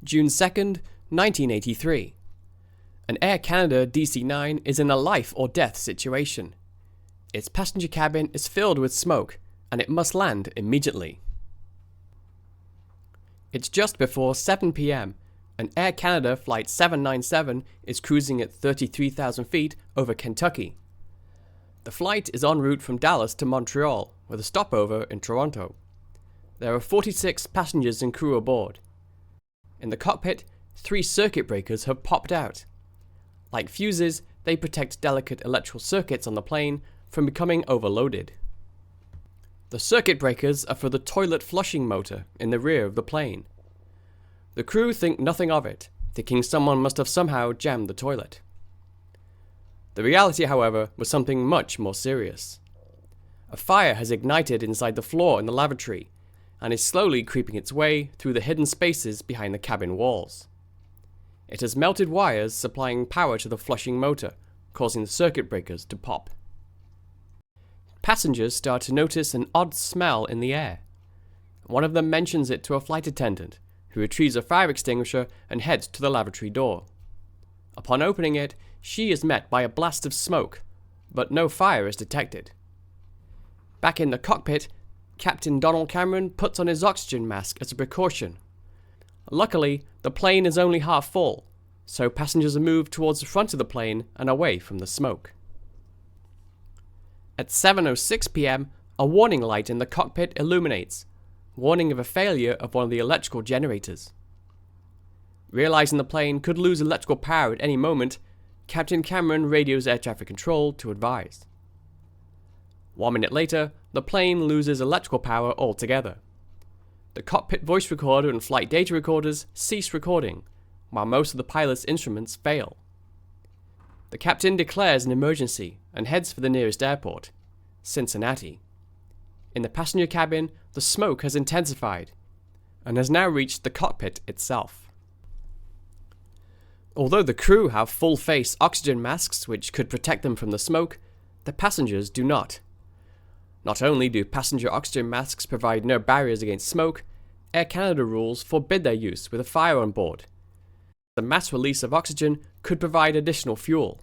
June 2nd, 1983. An Air Canada DC-9 is in a life or death situation. Its passenger cabin is filled with smoke, and it must land immediately. It's just before 7 p.m. and Air Canada Flight 797 is cruising at 33,000 feet over Kentucky. The flight is en route from Dallas to Montreal, with a stopover in Toronto. There are 46 passengers and crew aboard. In the cockpit, 3 circuit breakers have popped out. Like fuses, they protect delicate electrical circuits on the plane from becoming overloaded. The circuit breakers are for the toilet flushing motor in the rear of the plane. The crew think nothing of it, thinking someone must have somehow jammed the toilet. The reality, however, was something much more serious. A fire has ignited inside the floor in the lavatory, and is slowly creeping its way through the hidden spaces behind the cabin walls. It has melted wires supplying power to the flushing motor, causing the circuit breakers to pop. Passengers start to notice an odd smell in the air. One of them mentions it to a flight attendant, who retrieves a fire extinguisher and heads to the lavatory door. Upon opening it, she is met by a blast of smoke, but no fire is detected. Back in the cockpit, Captain Donald Cameron puts on his oxygen mask as a precaution. Luckily, the plane is only half full, so passengers are moved towards the front of the plane and away from the smoke. At 7:06 p.m., a warning light in the cockpit illuminates, warning of a failure of one of the electrical generators. Realizing the plane could lose electrical power at any moment, Captain Cameron radios air traffic control to advise. 1 minute later, the plane loses electrical power altogether. The cockpit voice recorder and flight data recorders cease recording, while most of the pilot's instruments fail. The captain declares an emergency and heads for the nearest airport, Cincinnati. In the passenger cabin, the smoke has intensified and has now reached the cockpit itself. Although the crew have full-face oxygen masks which could protect them from the smoke, the passengers do not. Not only do passenger oxygen masks provide no barriers against smoke, Air Canada rules forbid their use with a fire on board. The mass release of oxygen could provide additional fuel.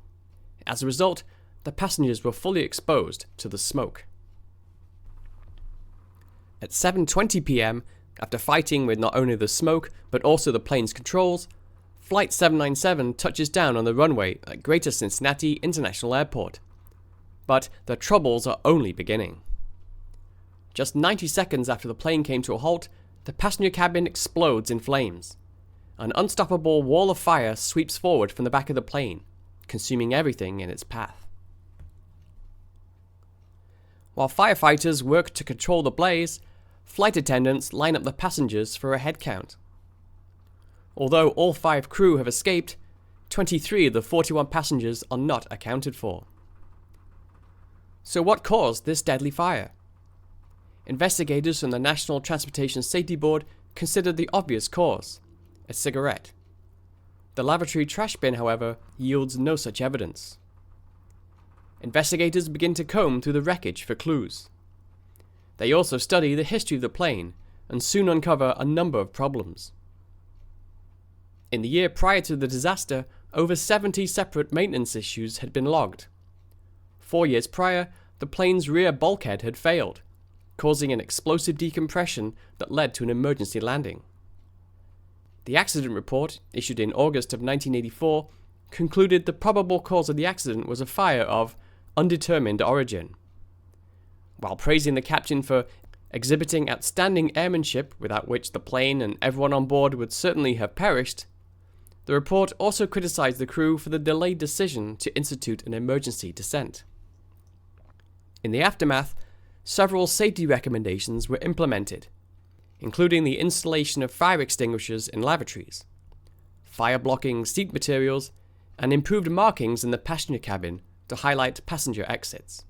As a result, the passengers were fully exposed to the smoke. At 7:20 p.m., after fighting with not only the smoke but also the plane's controls, Flight 797 touches down on the runway at Greater Cincinnati International Airport. But the troubles are only beginning. Just 90 seconds after the plane came to a halt, the passenger cabin explodes in flames. An unstoppable wall of fire sweeps forward from the back of the plane, consuming everything in its path. While firefighters work to control the blaze, flight attendants line up the passengers for a head count. Although all 5 crew have escaped, 23 of the 41 passengers are not accounted for. So what caused this deadly fire? Investigators from the National Transportation Safety Board considered the obvious cause, a cigarette. The lavatory trash bin, however, yields no such evidence. Investigators begin to comb through the wreckage for clues. They also study the history of the plane and soon uncover a number of problems. In the year prior to the disaster, over 70 separate maintenance issues had been logged. 4 years prior, the plane's rear bulkhead had failed, causing an explosive decompression that led to an emergency landing. The accident report, issued in August of 1984, concluded the probable cause of the accident was a fire of undetermined origin. While praising the captain for exhibiting outstanding airmanship without which the plane and everyone on board would certainly have perished, the report also criticized the crew for the delayed decision to institute an emergency descent. In the aftermath, several safety recommendations were implemented, including the installation of fire extinguishers in lavatories, fire-blocking seat materials, and improved markings in the passenger cabin to highlight passenger exits.